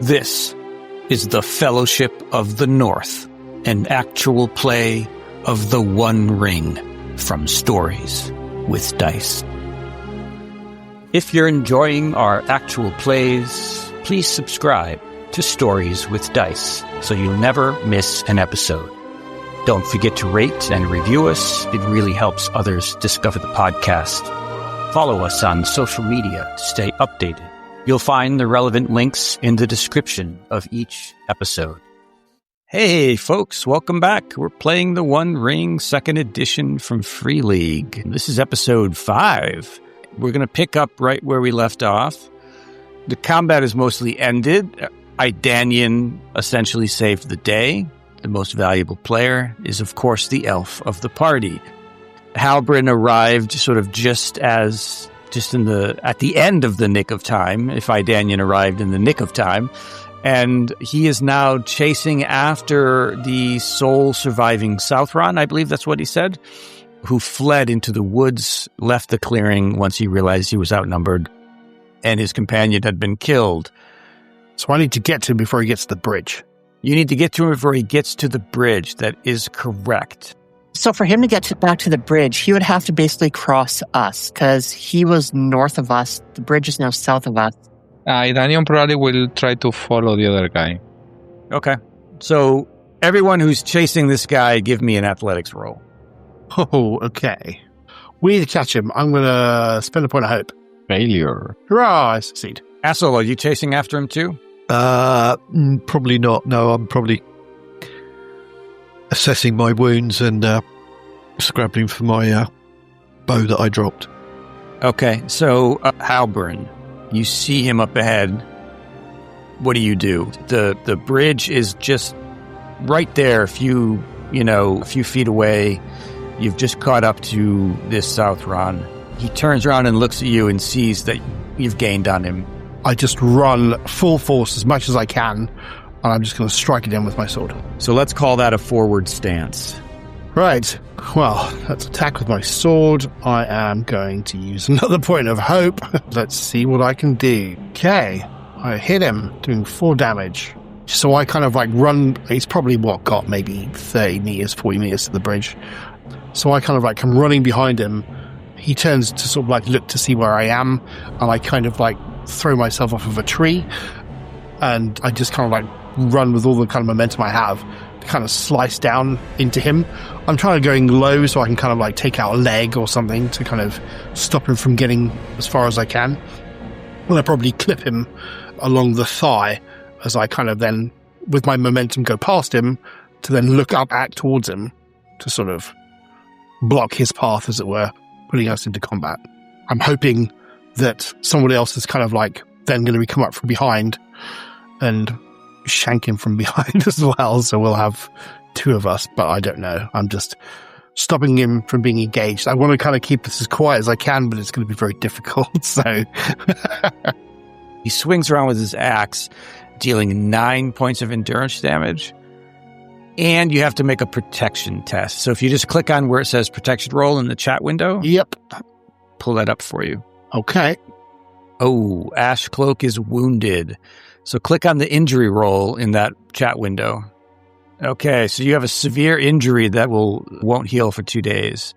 This is the Fellowship of the North, an actual play of the One Ring from Stories with Dice. If you're enjoying our actual plays, please subscribe to Stories with Dice so you'll never miss an episode. Don't forget to rate and review us. It really helps others discover the podcast. Follow us on social media to stay updated. You'll find the relevant links in the description of each episode. Hey folks, welcome back. We're playing the One Ring 2nd edition from Free League. This is episode 5. We're going to pick up right where we left off. The combat is mostly ended. Idanian essentially saved the day. The most valuable player is, of course, the elf of the party. Halbrand arrived sort of at the end of the nick of time, if Idanian arrived in the nick of time. And he is now chasing after the sole surviving Southron, I believe that's what he said, who fled into the woods, left the clearing once he realized he was outnumbered, and his companion had been killed. So I need to get to him before he gets to the bridge. You need to get to him before he gets to the bridge. That is correct. So for him to get back to the bridge, he would have to basically cross us, because he was north of us. The bridge is now south of us. Daniel probably will try to follow the other guy. Okay. So everyone who's chasing this guy, give me an athletics roll. Oh, okay. We need to catch him. I'm going to spend a point of hope. Failure. Hurrah, I succeed. Asshole, are you chasing after him too? Probably not. No, I'm probably assessing my wounds and scrabbling for my bow that I dropped. Okay, so Halbrand, you see him up ahead. What do you do? The bridge is just right there, a few feet away. You've just caught up to this Southron. He turns around and looks at you and sees that you've gained on him. I just run full force as much as I can, and I'm just going to strike it in with my sword. So let's call that a forward stance. Right. Well, let's attack with my sword. I am going to use another point of hope. Let's see what I can do. Okay. I hit him, doing 4 damage. So I kind of run. He's probably got maybe 30 meters, 40 meters to the bridge. So I kind of come running behind him. He turns to sort of look to see where I am, and I kind of throw myself off of a tree, and I just kind of run with all the kind of momentum I have to kind of slice down into him. I'm trying to go low so I can kind of take out a leg or something to kind of stop him from getting as far as I can. And I probably clip him along the thigh as I kind of then, with my momentum, go past him to then look up towards him to sort of block his path, as it were, putting us into combat. I'm hoping that somebody else is kind of then going to come up from behind and shank him from behind as well. So we'll have 2 of us, but I don't know. I'm just stopping him from being engaged. I want to kind of keep this as quiet as I can, but it's going to be very difficult. So he swings around with his axe, dealing 9 points of endurance damage. And you have to make a protection test. So if you just click on where it says protection roll in the chat window. Yep. Pull that up for you. Okay. Oh, Ash Cloak is wounded. So click on the injury roll in that chat window. Okay, so you have a severe injury that won't heal for 2 days.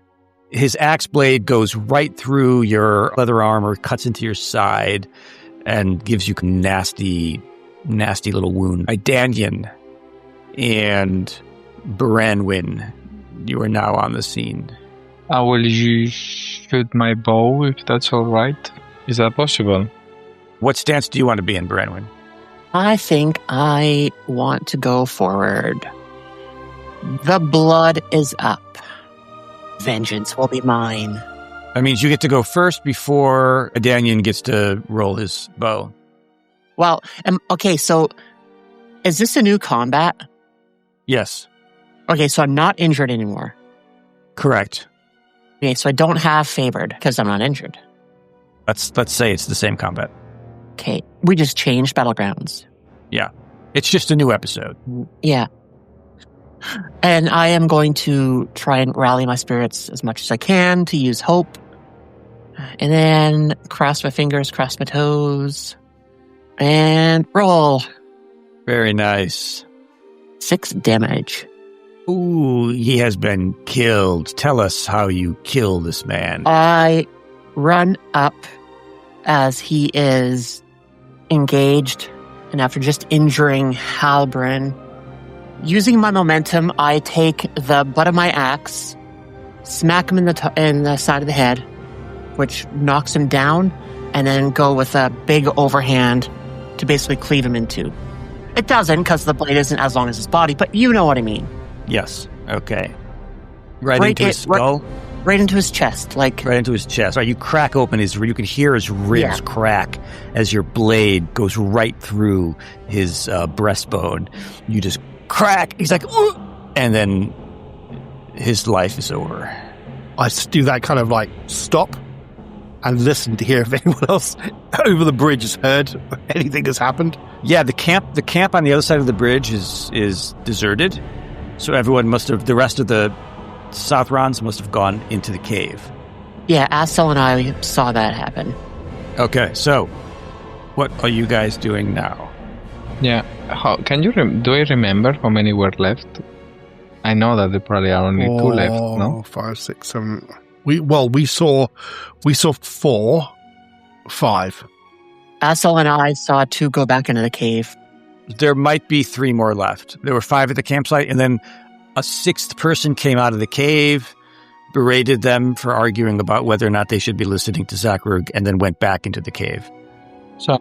His axe blade goes right through your leather armor, cuts into your side, and gives you a nasty, nasty little wound. Idanian and Baranor, you are now on the scene. I will shoot my bow, if that's all right. Is that possible? What stance do you want to be in, Baranor? I think I want to go forward. The blood is up. Vengeance will be mine. That means you get to go first before Idanian gets to roll his bow. Well, okay, so is this a new combat? Yes. Okay, so I'm not injured anymore. Correct. Okay, so I don't have favored because I'm not injured. Let's say it's the same combat. Okay, we just changed battlegrounds. Yeah. It's just a new episode. Yeah. And I am going to try and rally my spirits as much as I can to use hope. And then cross my fingers, cross my toes, and roll. Very nice. 6 damage. Ooh, he has been killed. Tell us how you kill this man. I run up as he is engaged, and after just injuring Halbrand, using my momentum, I take the butt of my axe, smack him in the side of the head, which knocks him down, and then go with a big overhand to basically cleave him in two. It doesn't, because the blade isn't as long as his body, but you know what I mean. Yes. Okay. Right into his skull? Right into his chest. Right into his chest. Right, you crack open you can hear his ribs crack as your blade goes right through his breastbone. You just crack. He's like, "Ooh!" And then his life is over. I do that kind of like stop and listen to hear if anyone else over the bridge has heard anything has happened. Yeah, the camp on the other side of the bridge is deserted. So everyone the rest of the Southrons must have gone into the cave. Yeah, Astel and I saw that happen. Okay, so what are you guys doing now? Yeah, do I remember how many were left? I know that there probably are only 2 left, no? 5, 6, 7. We saw 4, 5. Astel and I saw 2 go back into the cave. There might be 3 more left. There were 5 at the campsite, and then a 6th person came out of the cave, berated them for arguing about whether or not they should be listening to Zakrug, and then went back into the cave. So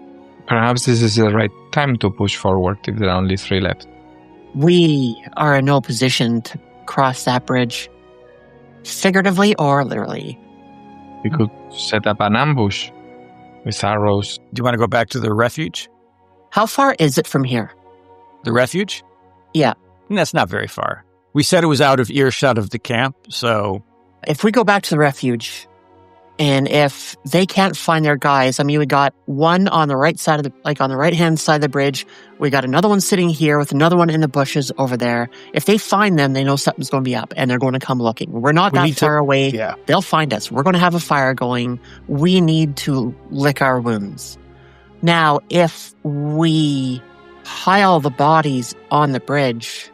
perhaps this is the right time to push forward if there are only 3 left. We are in no position to cross that bridge, figuratively or literally. We could set up an ambush with arrows. Do you want to go back to the refuge? How far is it from here? The refuge? Yeah. That's not very far. We said it was out of earshot of the camp, so... If we go back to the refuge, and if they can't find their guys, I mean, we got one on the right side of on the right-hand side of the bridge. We got another one sitting here with another one in the bushes over there. If they find them, they know something's going to be up, and they're going to come looking. We're not that far away. Yeah. They'll find us. We're going to have a fire going. We need to lick our wounds. Now, if we pile the bodies on the bridge,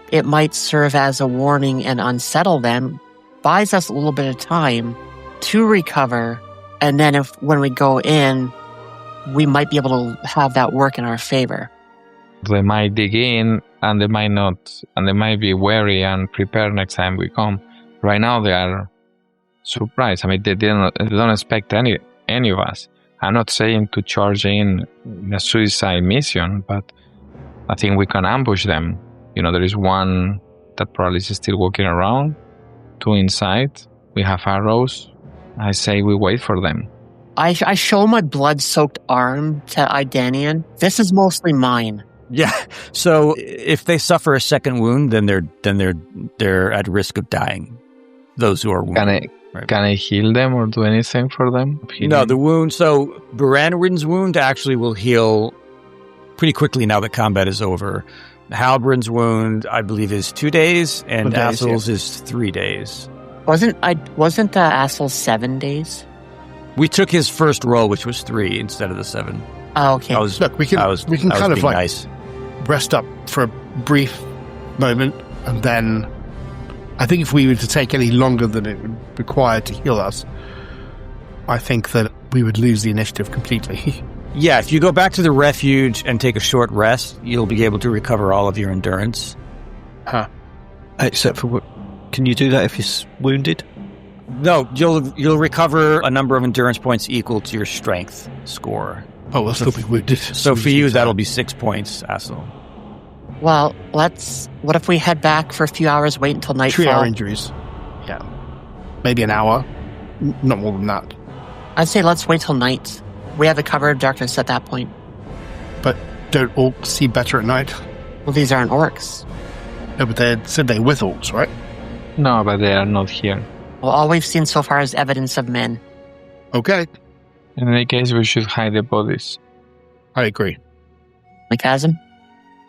it might serve as a warning and unsettle them, buys us a little bit of time to recover, and then when we go in, we might be able to have that work in our favor. They might dig in, and they might not, and they might be wary and prepare next time we come. Right now, they are surprised. I mean, they don't expect any of us. I'm not saying to charge in a suicide mission, but I think we can ambush them. You know, there is one that probably is still walking around, 2 inside. We have arrows. I say we wait for them. I show my blood-soaked arm to Idanian. This is mostly mine. Yeah. So if they suffer a second wound, then they're at risk of dying. Those who are wounded. Can I heal them or do anything for them? No, the wound. So Baranor's wound actually will heal pretty quickly now that combat is over. Halbrand's wound, I believe, is 2 days, and Assel's is 3 days. Wasn't Assel's 7 days? We took his first roll, which was 3 instead of the 7. Oh, okay. Look, we can kind of like nice. Rest up for a brief moment, and then I think if we were to take any longer than it would require to heal us, I think that we would lose the initiative completely. Yeah, if you go back to the refuge and take a short rest, you'll be able to recover all of your endurance. Huh. Except for what? Can you do that if you're wounded? No, you'll recover a number of endurance points equal to your strength score. Oh, we'll still be wounded. So for you, that'll be 6 points, Assel. Well, what if we head back for a few hours, wait until nightfall? Treat our injuries. Yeah. Maybe an hour. Not more than that. I'd say let's wait till night. We have the cover of darkness at that point. But don't orcs see better at night? Well, these aren't orcs. No, but they said they're with orcs, right? No, but they are not here. Well, all we've seen so far is evidence of men. Okay. In any case, we should hide the bodies. I agree. Like Chasm?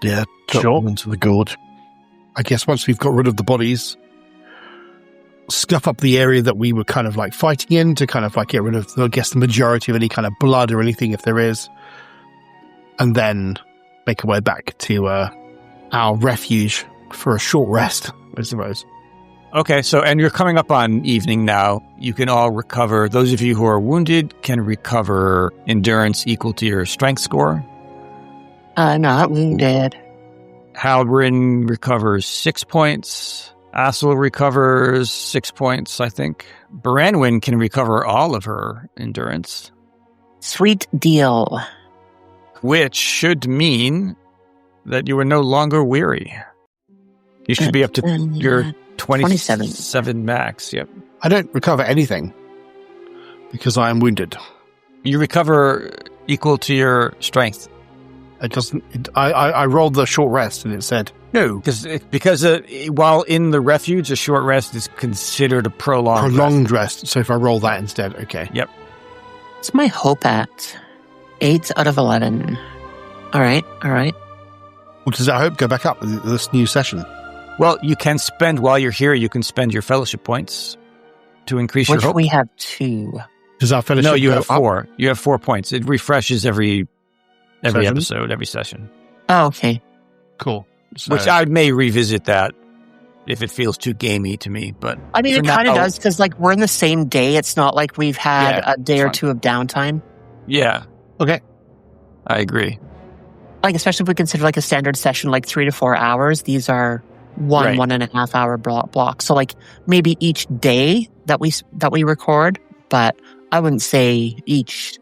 Yeah, drop them into the gorge. I guess once we've got rid of the bodies, scuff up the area that we were kind of like fighting in to kind of like get rid of, I guess, the majority of any kind of blood or anything if there is. And then make our way back to our refuge for a short rest, I suppose. Okay, and you're coming up on evening now. You can all recover. Those of you who are wounded can recover endurance equal to your strength score. Not wounded. Halbrin recovers 6 points. Assel recovers 6 points, I think. Baranwin can recover all of her endurance. Sweet deal. Which should mean that you are no longer weary. You should be up to your 27 max. Yep. I don't recover anything because I am wounded. You recover equal to your strength. It doesn't. I rolled the short rest and it said no because while in the refuge, a short rest is considered a prolonged rest. So if I roll that instead, okay. Yep. What's my hope at? 8 out of 11. All right. Well, does that hope go back up with this new session? Well, you can spend while you're here. You can spend your fellowship points to increase your hope. Which we have 2. Does our fellowship? No, you have up? 4. You have 4 points. It refreshes every session? episode, every session. Oh, okay. Cool. So, Which I may revisit that if it feels too gamey to me. But I mean, it kind of does because we're in the same day. It's not like we've had a day or two of downtime. Yeah. Okay. I agree. Especially if we consider a standard session 3 to 4 hours. These are 1.5 hour blocks. So maybe each day that we record, but I wouldn't say each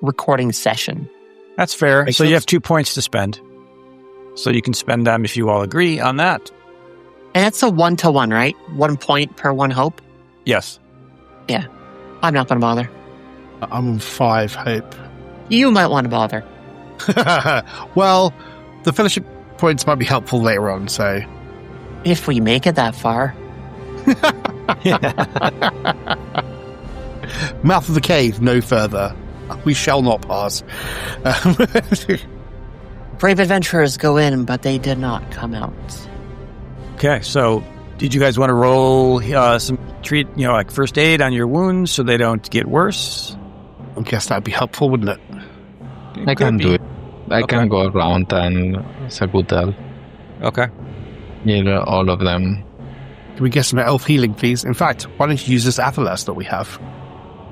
recording session. That's fair. Makes so sense. you have 2 points to spend. So you can spend them if you all agree on that. And that's a 1-to-1, right? 1 point per 1 hope? Yes. Yeah. I'm not going to bother. I'm on 5 hope. You might want to bother. Well, the fellowship points might be helpful later on, so... If we make it that far. Mouth of the cave, no further. We shall not pass. Brave adventurers go in, but they did not come out. Okay, so did you guys want to roll some first aid on your wounds so they don't get worse? I guess that'd be helpful, wouldn't it? I can do it. I can go around and Sagutal. Okay. Heal all of them. Can we get some elf healing, please? In fact, why don't you use this Athelas that we have?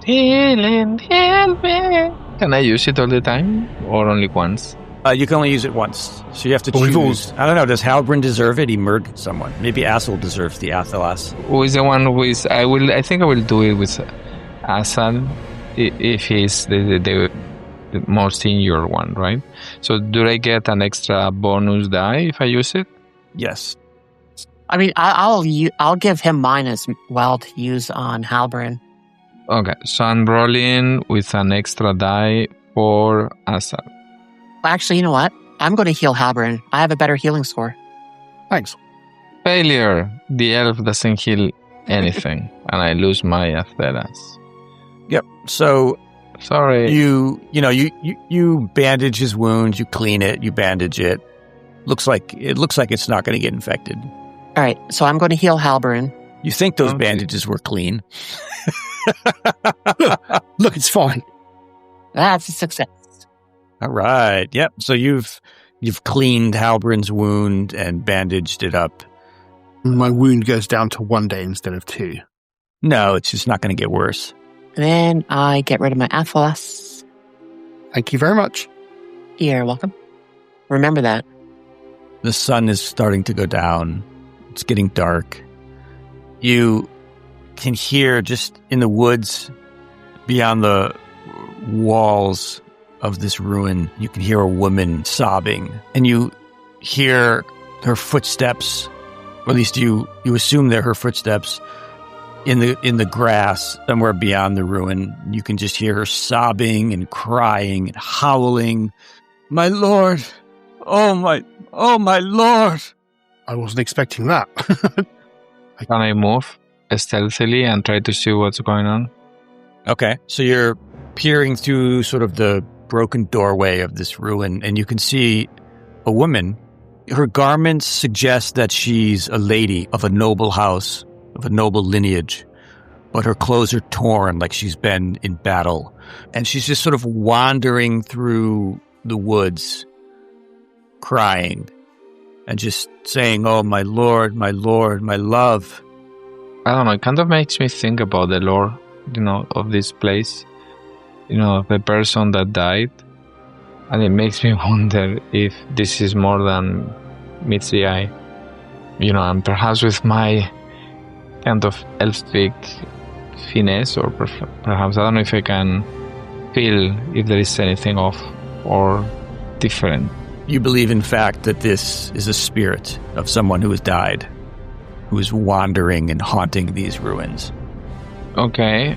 Healing, help me. Can I use it all the time or only once? You can only use it once, so you have to But we've choose. I don't know. Does Halbrin deserve it? He murdered someone. Maybe Assel deserves the Athelas. Who is the one who is? I think I will do it with Asal if he's the most injured one, right? So do I get an extra bonus die if I use it? Yes. I mean, I'll give him mine as well to use on Halbrin. Okay, so I'm rolling with an extra die for Asal. Actually, you know what? I'm going to heal Halbrin. I have a better healing score. Thanks. Failure. The elf doesn't heal anything, and I lose my Athelas. Yep. So sorry. You bandage his wounds. You clean it. You bandage it. Looks like it's not going to get infected. All right. So I'm going to heal Halbrin. You think those bandages were clean? Look, it's fine. That's a success. All right. Yep. So you've cleaned Halbrin's wound and bandaged it up. My wound goes down to 1 day instead of 2. No, it's just not going to get worse. And then I get rid of my Athelas. Thank you very much. You're welcome. Remember that. The sun is starting to go down. It's getting dark. You can hear just in the woods beyond the walls of this ruin, you can hear a woman sobbing, and you hear her footsteps, or at least you assume they're her footsteps in the grass somewhere beyond the ruin. You can just hear her sobbing and crying and howling. My lord! Oh my lord! I wasn't expecting that. Can I move stealthily and try to see what's going on? Okay, so you're peering through sort of the broken doorway of this ruin, and you can see a woman. Her garments suggest that she's a lady of a noble house, of a noble lineage, but her clothes are torn like she's been in battle. And she's just sort of wandering through the woods, crying and just saying, "Oh, my lord, my lord, my love." I don't know, it kind of makes me think about the lore, of this place, of the person that died. And it makes me wonder if this is more than meets the eye. And perhaps with my kind of elfic finesse, or perhaps, I don't know if I can feel if there is anything off or different. You believe, in fact, that this is a spirit of someone who has died, who is wandering and haunting these ruins. Okay.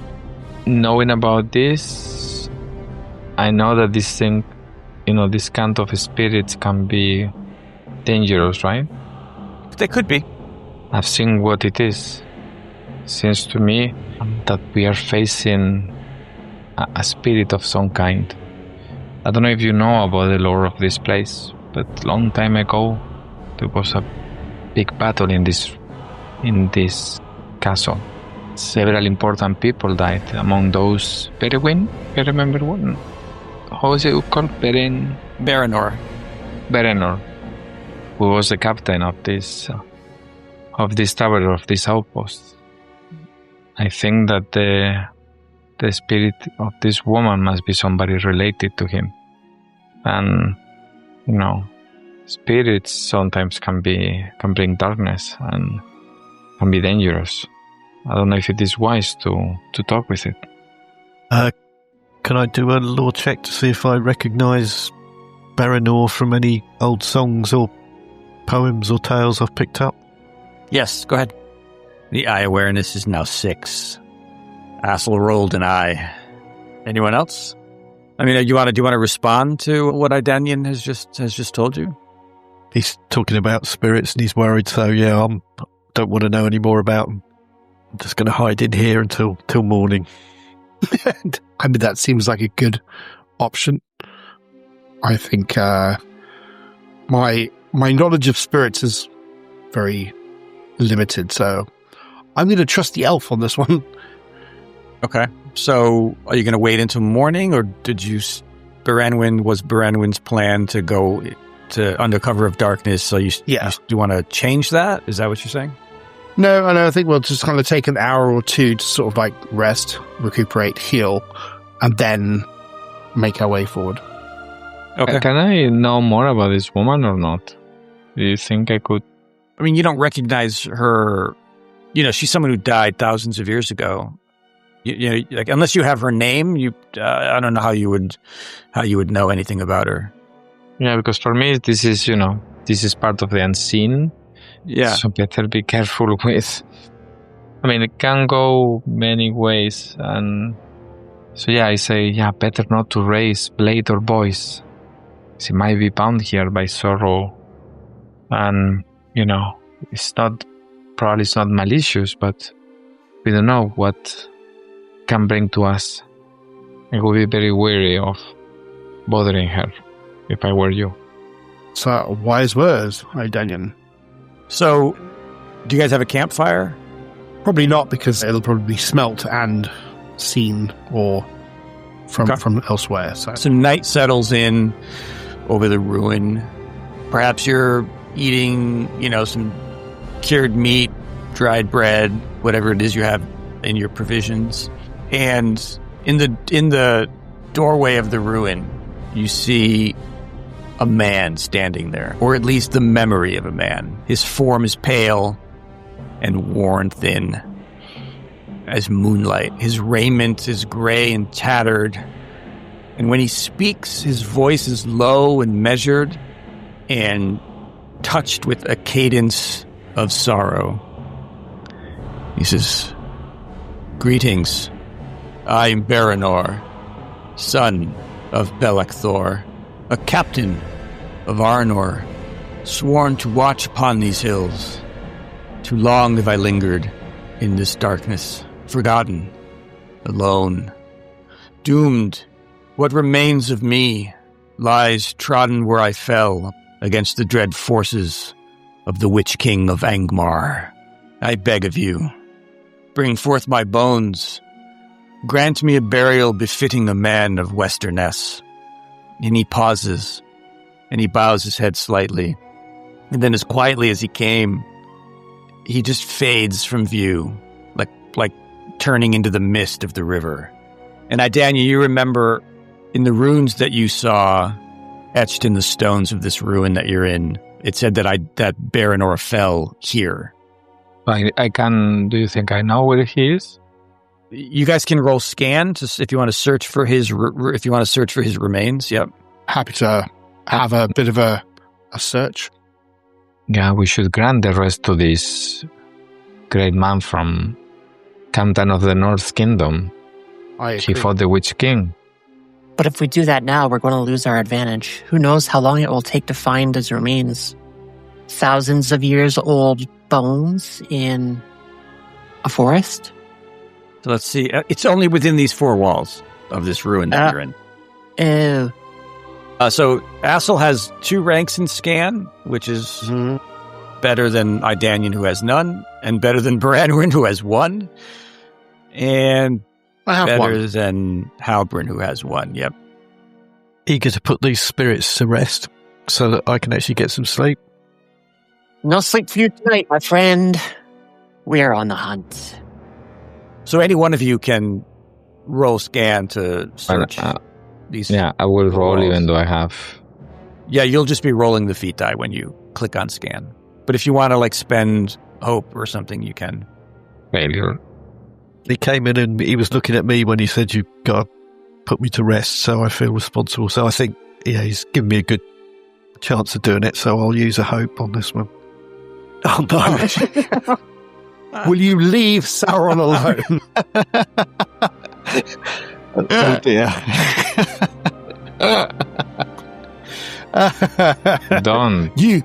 Knowing about this, I know that this thing, this kind of spirits can be dangerous, right? They could be. I've seen what it is. Seems to me that we are facing a spirit of some kind. I don't know if you know about the lore of this place, but long time ago there was a big battle in this castle. Several important people died. Among those, Berewin, I remember one. How is it called? Baranor. Baranor, who was the captain of this tower, of this outpost. I think that the spirit of this woman must be somebody related to him. And, spirits sometimes can bring darkness and can be dangerous. I don't know if it is wise to talk with it. Can I do a lore check to see if I recognise Baranor from any old songs or poems or tales I've picked up? Yes, go ahead. The eye awareness is now 6. Assel rolled an eye. Anyone else? I mean, do you want to respond to what Idanian has just told you? He's talking about spirits and he's worried, so yeah, I don't want to know any more about them. I'm just going to hide in here until morning. I mean, that seems like a good option. I think my knowledge of spirits is very limited, so I'm going to trust the elf on this one. Okay. So, are you going to wait until morning, or was Baranwin's plan to go to under cover of darkness? So do you want to change that? Is that what you're saying? No, I think we'll just kind of take an hour or two to sort of like rest, recuperate, heal, and then make our way forward. Okay. Can I know more about this woman or not? Do you think I could? I mean, you don't recognize her. She's someone who died thousands of years ago. Like, unless you have her name, I don't know how you would know anything about her. Yeah, because for me, this is part of the unseen. Yeah. So better be careful with. I mean, it can go many ways, and so I say, better not to raise blade or voice. She might be bound here by sorrow, and it's not malicious, but we don't know what can bring to us. I would be very wary of bothering her if I were you. So, wise words, Idanian. So, do you guys have a campfire? Probably not, because it'll probably be smelt and seen or from elsewhere. So night settles in over the ruin. Perhaps you're eating, some cured meat, dried bread, whatever it is you have in your provisions. And in the doorway of the ruin, you see a man standing there, or at least the memory of a man. His form is pale and worn thin as moonlight. His raiment is gray and tattered. And when he speaks, his voice is low and measured and touched with a cadence of sorrow. He says, "Greetings. I am Baranor, son of Belekthor, a captain of Arnor, sworn to watch upon these hills. Too long have I lingered in this darkness, forgotten, alone, doomed. What remains of me lies trodden where I fell against the dread forces of the Witch King of Angmar. I beg of you, bring forth my bones. Grant me a burial befitting a man of Westerness." And he pauses and he bows his head slightly. And then as quietly as he came, he just fades from view, like turning into the mist of the river. And Idania, you remember in the runes that you saw etched in the stones of this ruin that you're in, it said that Baranor fell here. I can. Do you think I know where he is? You guys can roll scan if you want to search for his remains. Yep. Happy to have a bit of a search. Yeah, we should grant the rest to this great man from Captain of the North Kingdom. I agree. He fought the Witch King. But if we do that now, we're going to lose our advantage. Who knows how long it will take to find his remains? Thousands of years old bones in a forest? So let's see. It's only within these four walls of this ruin that you're in. Ew. So Assel has 2 ranks in scan, which is better than Idanian, who has none, and better than Baranor, who has 1, and I have better 1. than Halbrand, who has 1. Yep. Eager to put these spirits to rest so that I can actually get some sleep. No sleep for you tonight, my friend. We're on the hunt. So any one of you can roll scan to search these. Yeah, I will roll walls. even though I have... Yeah, you'll just be rolling the feat die when you click on scan. But if you want to spend hope or something, you can. Failure. He came in and he was looking at me when he said, "You got to put me to rest," so I feel responsible. So I think, he's given me a good chance of doing it, so I'll use a hope on this one. Oh, no. Will you leave Sauron alone? Oh, dear. Done. You.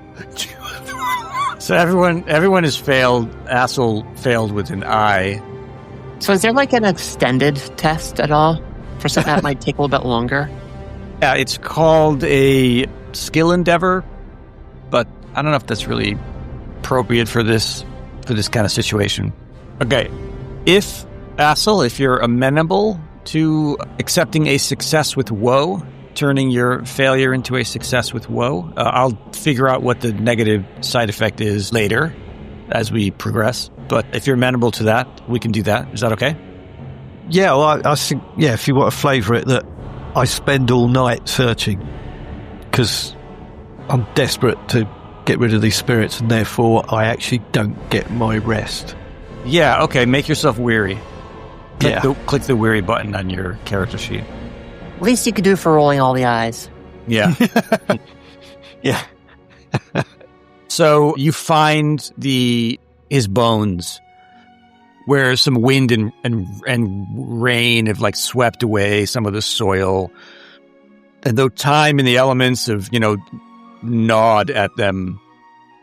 So everyone has failed. Assel failed with an eye. So is there an extended test at all? For something that might take a little bit longer? Yeah, it's called a skill endeavor, but I don't know if that's really appropriate for this kind of situation. Okay, if you're amenable to accepting a success with woe, turning your failure into a success with woe, I'll figure out what the negative side effect is later as we progress. But if you're amenable to that, we can do that. Is that okay? Yeah, well, I think, if you want to flavour it, that I spend all night searching because I'm desperate to get rid of these spirits and therefore I actually don't get my rest. Yeah, okay, make yourself weary. Yeah. Click the weary button on your character sheet. Least you could do for rolling all the eyes. Yeah. Yeah. So you find his bones where some wind and rain have swept away some of the soil. And though time and the elements have, gnawed at them,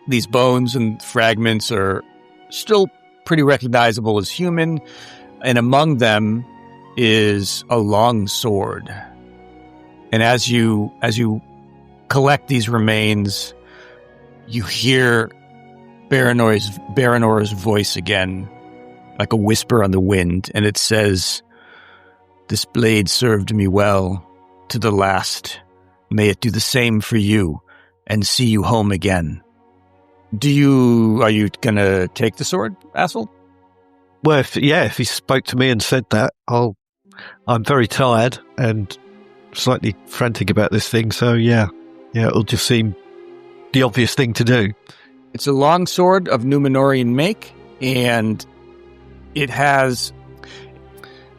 these bones and fragments are still pretty recognizable as human. And among them is a long sword. And as you collect these remains, you hear Baranor's voice again, like a whisper on the wind, and it says, "This blade served me well to the last. May it do the same for you, and see you home again." Are you gonna take the sword, Assel? Well, if he spoke to me and said that, I'm very tired and slightly frantic about this thing, so yeah, it'll just seem the obvious thing to do. It's a long sword of Númenórean make, and it has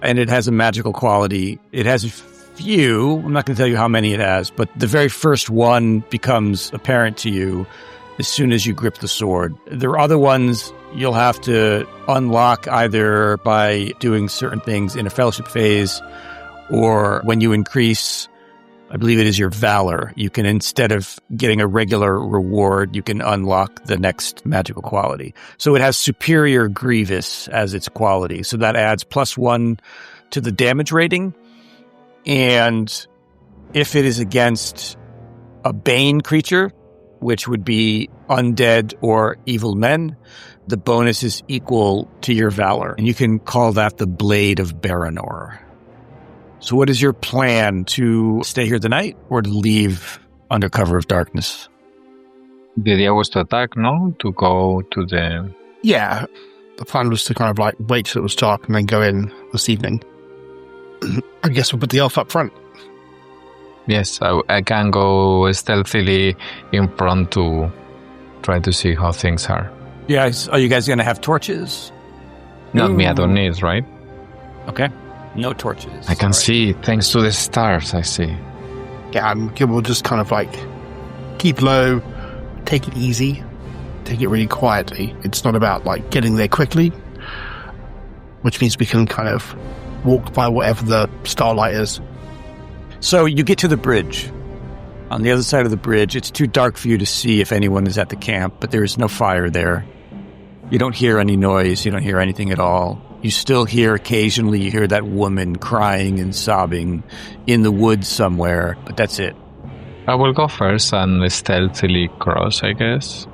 a magical quality. It has a few, I'm not going to tell you how many it has, but the very first one becomes apparent to you as soon as you grip the sword. There are other ones you'll have to unlock either by doing certain things in a fellowship phase, or when you increase, I believe it is your valor, you can, instead of getting a regular reward, you can unlock the next magical quality. So it has superior grievous as its quality. So that adds +1 to the damage rating. And if it is against a bane creature, which would be undead or evil men, the bonus is equal to your valor. And you can call that the Blade of Baranor. So what is your plan? To stay here the night or to leave under cover of darkness. The idea was to attack, no? To go to the... Yeah. The plan was to kind of like wait till it was dark and then go in this evening. I guess we'll put the elf up front. Yes, I can go stealthily in front to try to see how things are. Yeah, are you guys going to have torches? Not me, I don't need, right? Okay. No torches. I can see, thanks to the stars, I see. Yeah, we'll just kind of like keep low, take it easy, take it really quietly. It's not about like getting there quickly, which means we can kind of walk by whatever the starlight is. So you get to the bridge. On the other side of the bridge, it's too dark for you to see if anyone is at the camp, but there is no fire there. You don't hear any noise. You don't hear anything at all. You still hear occasionally, you hear that woman crying and sobbing in the woods somewhere, but that's it. I will go first and stealthily cross, I guess.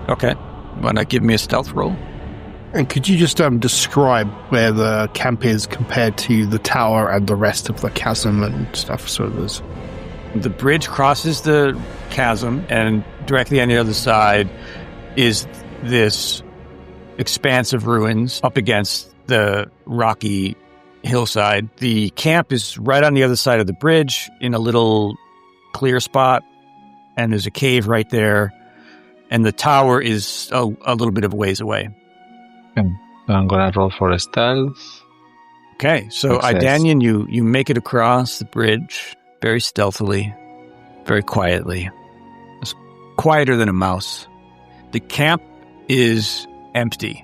Okay. Why not give me a stealth roll? And could you just describe where the camp is compared to the tower and the rest of the chasm and stuff? So there's... The bridge crosses the chasm, and directly on the other side is this expanse of ruins up against the rocky hillside. The camp is right on the other side of the bridge in a little clear spot, and there's a cave right there, and the tower is a little bit of a ways away. Okay. I'm gonna roll for a stealth. Okay, so Idanian, you make it across the bridge very stealthily, very quietly. It's quieter than a mouse. The camp is empty.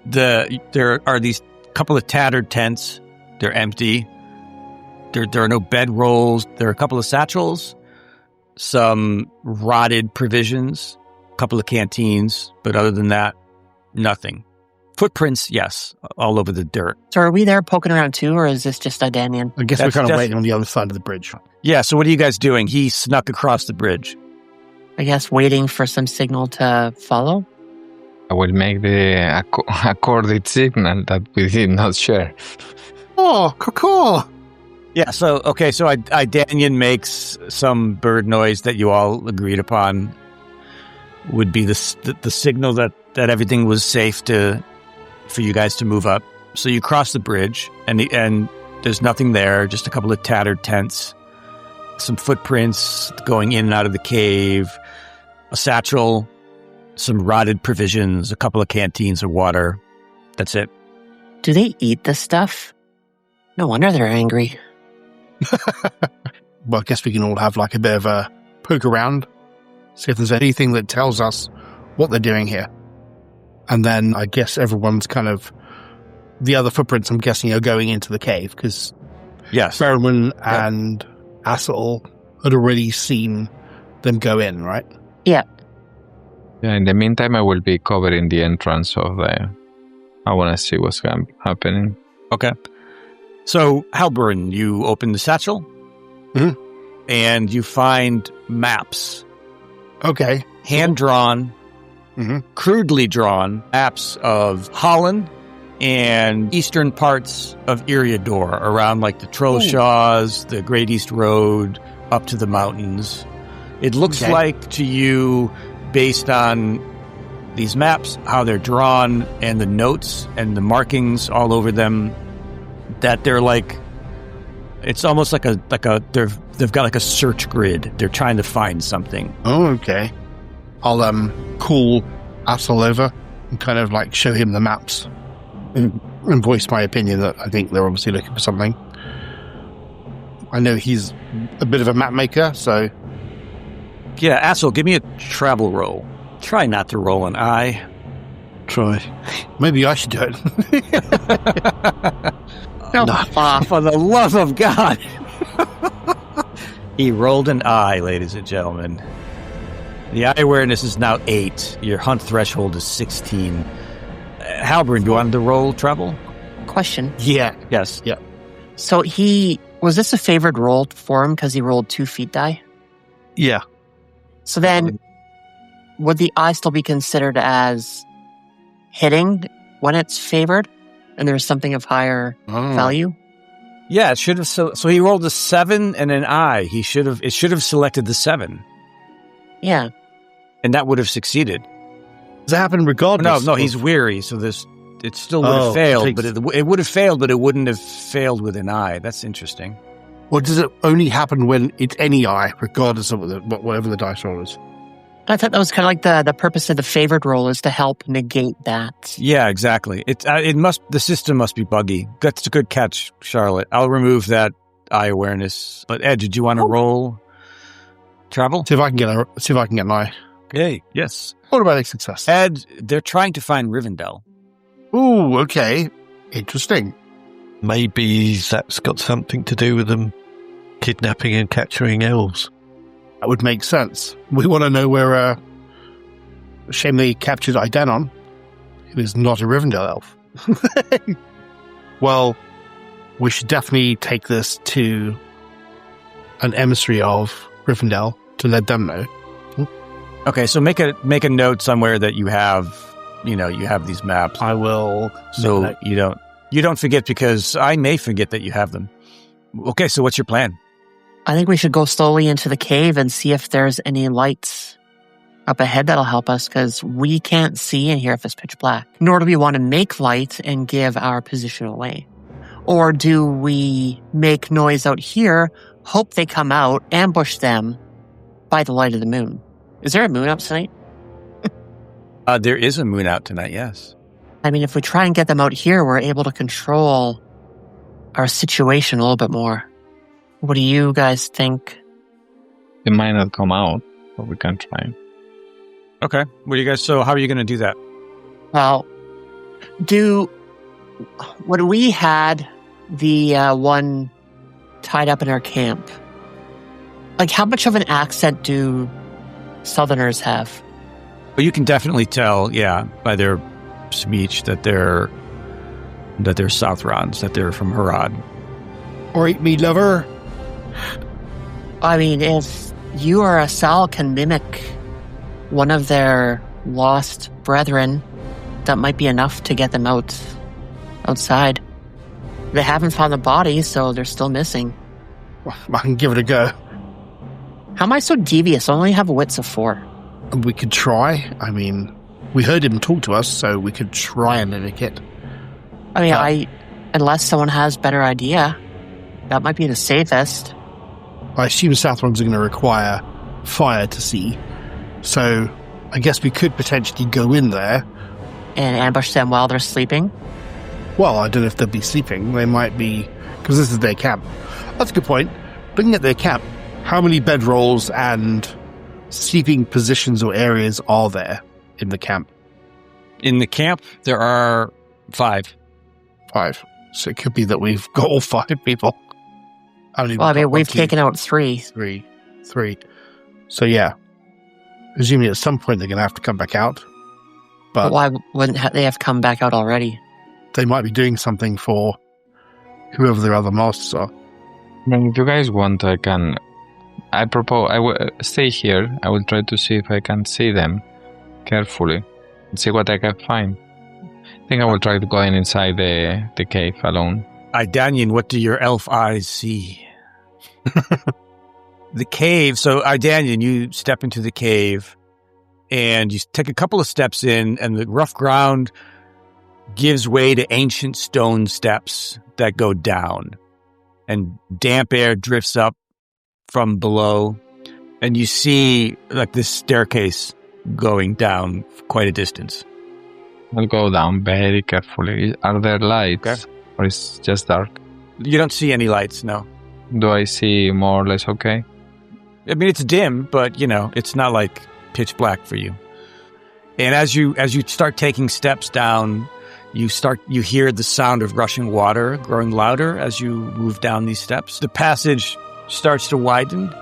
There are these couple of tattered tents. They're empty. There are no bedrolls. There are a couple of satchels, some rotted provisions, a couple of canteens, but other than that, nothing. Footprints, yes, all over the dirt. So are we there poking around too, or is this just Idanian? I guess we're kind of waiting on the other side of the bridge. Yeah, so what are you guys doing? He snuck across the bridge. I guess waiting for some signal to follow? I will make the accorded signal that we did not share. Oh, cool. Yeah, so Idanian makes some bird noise that you all agreed upon would be the signal that everything was safe for you guys to move up. So you cross the bridge, and there's nothing there, just a couple of tattered tents, some footprints going in and out of the cave, a satchel, some rotted provisions, a couple of canteens of water. That's it. Do they eat this stuff? No wonder they're angry. Well, I guess we can all have like a bit of a poke around, see if there's anything that tells us what they're doing here. And then I guess everyone's kind of... The other footprints, I'm guessing, are going into the cave, because yes, Baranor and Unsettled had already seen them go in, right? Yeah. Yeah, in the meantime, I will be covering the entrance of the... I want to see what's happening. Okay. So, Halberin, you open the satchel, and you find maps. Okay. Hand-drawn, crudely drawn maps of Holland and eastern parts of Eriador, around like the Trollshaws, the Great East Road, up to the mountains. It looks like to you, based on these maps, how they're drawn, and the notes and the markings all over them, that they're like, it's almost like they've got like a search grid. They're trying to find something. Oh, okay. I'll call Assel over and kind of like show him the maps and voice my opinion that I think they're obviously looking for something. I know he's a bit of a map maker, so... Yeah, Assel, give me a travel roll. Try not to roll an eye. Try. Maybe I should do it. No, for the love of God. He rolled an eye, ladies and gentlemen. The eye awareness is now 8. Your hunt threshold is 16. Halberin, do you want to roll travel? Question. Yeah. Yes. Yeah. So was this a favored roll for him because he rolled 2 feet die? Yeah. So then, would the eye still be considered as hitting when it's favored? And there's something of higher value? Yeah, it should have. So he rolled a 7 and an I. It should have selected the 7, Yeah. and that would have succeeded. Does it happen regardless? No, he's weary, so it still would have failed, but it would have failed, but it wouldn't have failed with an I. That's interesting. Or does it only happen when it's any eye, regardless of whatever the dice roll is? I thought that was kind of like the purpose of the favored roll is to help negate that. Yeah, exactly. The system must be buggy. That's a good catch, Charlotte. I'll remove that eye awareness. But Ed, did you want to roll travel? See if I can get an eye. Okay. Yes. Automatic success. Ed, they're trying to find Rivendell. Ooh, okay. Interesting. Maybe that's got something to do with them kidnapping and capturing elves. That would make sense. We want to know where. Shame they captured Idanon. It is not a Rivendell elf. Well, we should definitely take this to an emissary of Rivendell to let them know. Okay, so make a note somewhere that you have these maps. I will. So you don't forget, because I may forget that you have them. Okay, so what's your plan? I think we should go slowly into the cave and see if there's any lights up ahead that'll help us, because we can't see in here if it's pitch black. Nor do we want to make light and give our position away. Or do we make noise out here, hope they come out, ambush them by the light of the moon? Is there a moon out tonight? There is a moon out tonight, yes. I mean, if we try and get them out here, we're able to control our situation a little bit more. What do you guys think? It might not come out, but we can try. Okay. So how are you going to do that? Well, when we had the one tied up in our camp, like how much of an accent do Southerners have? Well, you can definitely tell, by their speech that they're Southrons, that they're from Harad. Or eat me, lover. I mean, if you or Asal can mimic one of their lost brethren, that might be enough to get them outside. They haven't found the body, so they're still missing. I can give it a go. How am I so devious? I only have wits of 4. We could try. I mean, we heard him talk to us, so we could try and mimic it. I mean, unless someone has a better idea, that might be the safest. I assume Southrons are going to require fire to see, so I guess we could potentially go in there. And ambush them while they're sleeping? Well, I don't know if they'll be sleeping. They might be, because this is their camp. That's a good point. Looking at their camp, how many bedrolls and sleeping positions or areas are there in the camp? In the camp, there are 5. 5. So it could be that we've got all 5 people. We've taken out 3. 3. So yeah, presumably at some point they're going to have to come back out. But why wouldn't they have come back out already? They might be doing something for whoever their other masters are. I mean, if you guys want, I propose I will stay here. I will try to see if I can see them carefully and see what I can find. I think I will try to go inside the cave alone. Idanian, what do your elf eyes see? The cave. So Idanian, you step into the cave and you take a couple of steps in, and the rough ground gives way to ancient stone steps that go down, and damp air drifts up from below, and you see like this staircase going down quite a distance. I'll go down very carefully. Are there lights? Okay. Or it's just dark? You don't see any lights, no. Do I see more or less okay? I mean, it's dim, but it's not like pitch black for you. And as you start taking steps down, you hear the sound of rushing water growing louder as you move down these steps. The passage starts to widen,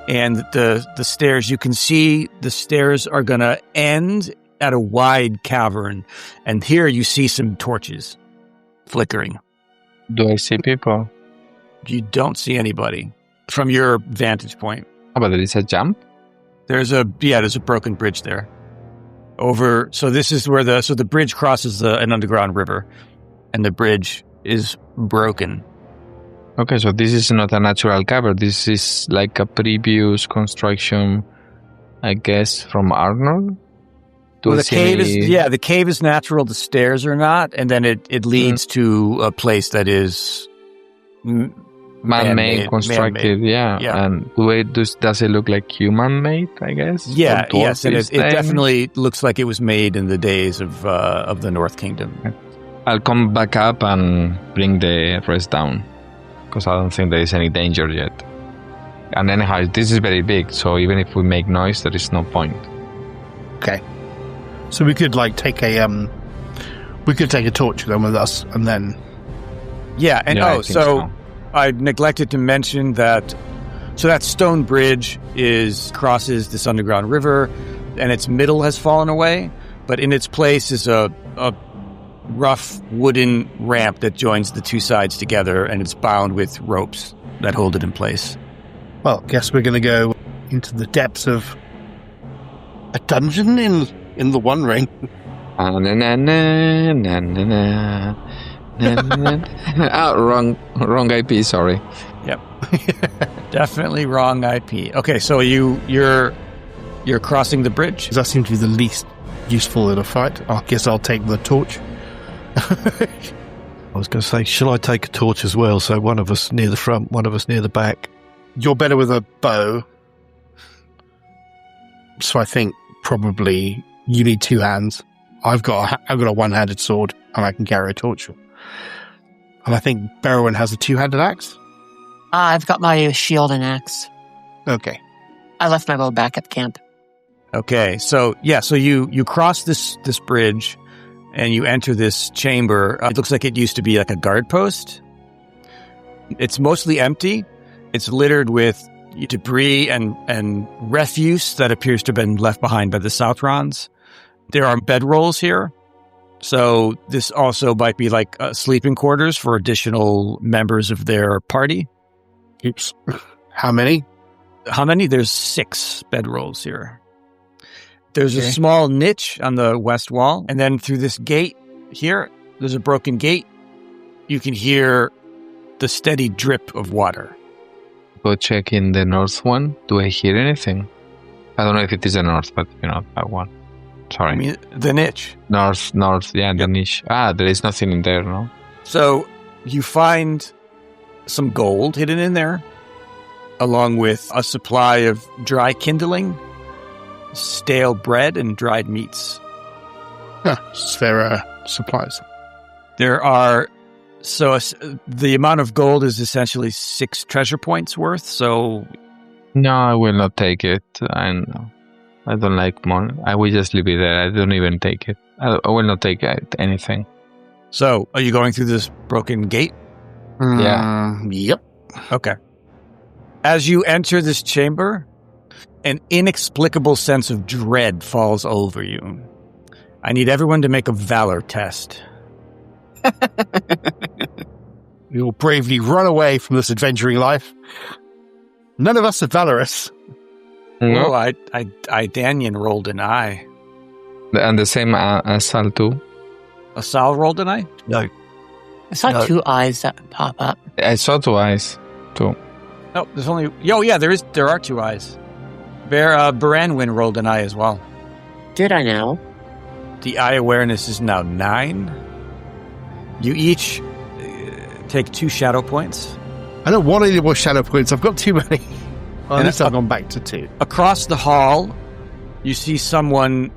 and the stairs, you can see the stairs are going to end at a wide cavern. And here you see some torches flickering. Do I see people? You don't see anybody from your vantage point. Oh, but there is a jump? There's a broken bridge there. So this is where the bridge crosses an underground river, and the bridge is broken. Okay, so this is not a natural cavern. This is like a previous construction, I guess, from Arnor. Well, the cave is natural. The stairs are not, and then it leads to a place that is man-made, constructed. man-made. Yeah. And does it look like human-made? I guess. Yeah. Yes, and it definitely looks like it was made in the days of the North Kingdom. I'll come back up and bring the rest down, because I don't think there is any danger yet. And anyhow, this is very big, so even if we make noise, there is no point. Okay. So we could take a torch then with us, and then I neglected to mention that. So that stone bridge crosses this underground river, and its middle has fallen away, but in its place is a rough wooden ramp that joins the two sides together, and it's bound with ropes that hold it in place. Well, guess we're going to go into the depths of a dungeon in the One Ring. Wrong IP. Sorry. Yep, definitely wrong IP. Okay, so you're crossing the bridge. That seems to be the least useful in a fight. I guess I'll take the torch. I was going to say, shall I take a torch as well? So one of us near the front, one of us near the back. You're better with a bow, so I think probably you need two hands. I've got a one-handed sword, and I can carry a torch. And I think Barrowan has a two-handed axe. I've got my shield and axe. Okay. I left my bow back at camp. Okay, so you cross this bridge, and you enter this chamber. It looks like it used to be like a guard post. It's mostly empty. It's littered with debris and refuse that appears to have been left behind by the Southrons. There are bedrolls here. So this also might be like sleeping quarters for additional members of their party. Oops. How many? There's 6 bedrolls here. There's a small niche on the west wall. And then through this gate here, there's a broken gate. You can hear the steady drip of water. Go check in the north one. Do I hear anything? I don't know if it is the north, but that one. Sorry. I mean, the niche. North, yeah, the niche. There is nothing in there, no? So you find some gold hidden in there, along with a supply of dry kindling, stale bread, and dried meats. There are supplies. There are... So the amount of gold is essentially 6 treasure points worth, so... No, I will not take it. I don't like money. I will just leave it there. I don't even take it. I will not take anything. So, are you going through this broken gate? Yeah. Yep. Okay. As you enter this chamber, an inexplicable sense of dread falls over you. I need everyone to make a valor test. We will bravely run away from this adventuring life. None of us are valorous. No, I Danian rolled an eye. And the same as Sal too. Sal rolled an eye? No. I saw 2 eyes that pop up. I saw 2 eyes too. No, there's only... there are 2 eyes. Baranwin rolled an eye as well. Did I now? The eye awareness is now 9. You each take 2 shadow points. I don't want any more shadow points. I've got too many. At least I've gone back to 2. Across the hall, you see someone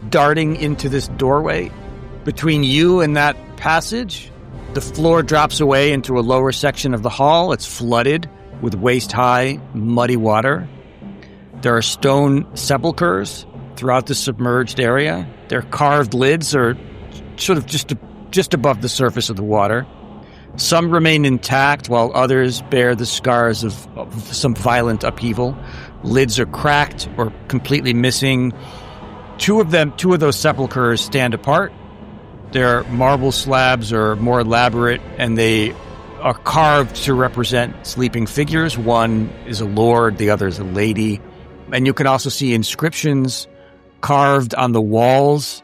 darting into this doorway. Between you and that passage, the floor drops away into a lower section of the hall. It's flooded with waist-high, muddy water. There are stone sepulchres throughout the submerged area. Their carved lids are sort of just above the surface of the water. Some remain intact, while others bear the scars of some violent upheaval. Lids are cracked or completely missing. Two of those sepulchres stand apart. Their marble slabs are more elaborate, and they are carved to represent sleeping figures. One is a lord, the other is a lady. And you can also see inscriptions carved on the walls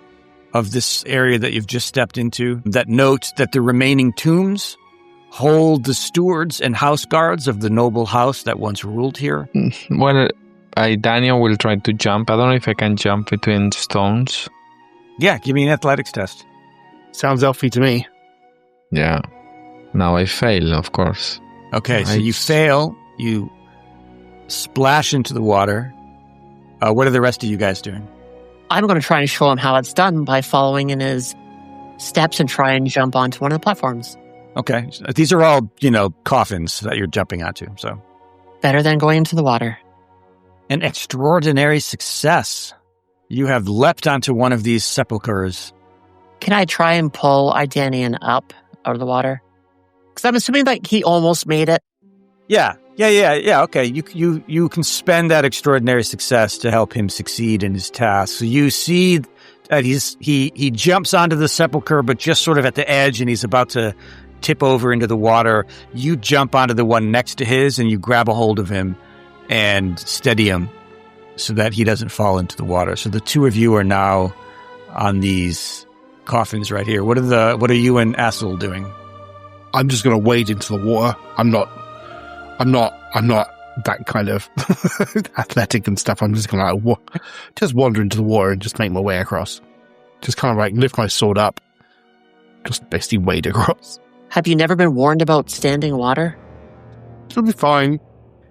of this area that you've just stepped into that note that the remaining tombs hold the stewards and house guards of the noble house that once ruled here? Well, Daniel will try to jump. I don't know if I can jump between stones. Yeah, give me an athletics test. Sounds elfy to me. Yeah. Now I fail, of course. Okay, so you fail. You splash into the water. What are the rest of you guys doing? I'm going to try and show him how it's done by following in his steps and try and jump onto one of the platforms. Okay, these are all, coffins that you're jumping onto, so. Better than going into the water. An extraordinary success. You have leapt onto one of these sepulchres. Can I try and pull Idanian up out of the water? Because I'm assuming that he almost made it. Yeah. Okay, you can spend that extraordinary success to help him succeed in his task. So you see that he jumps onto the sepulcher, but just sort of at the edge, and he's about to tip over into the water. You jump onto the one next to his, and you grab a hold of him and steady him so that he doesn't fall into the water. So the two of you are now on these coffins right here. What are you and Assel doing? I'm just going to wade into the water. I'm not that kind of athletic and stuff. I'm just going to just wander into the water and just make my way across. Just kind of like lift my sword up. Just basically wade across. Have you never been warned about standing water? It'll be fine.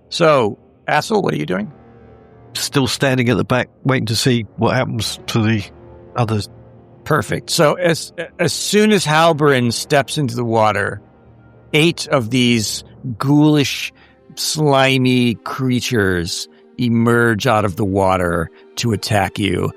So, Assel, what are you doing? Still standing at the back, waiting to see what happens to the others. Perfect. So as soon as Halberin steps into the water, 8 of these ghoulish, slimy creatures emerge out of the water to attack you.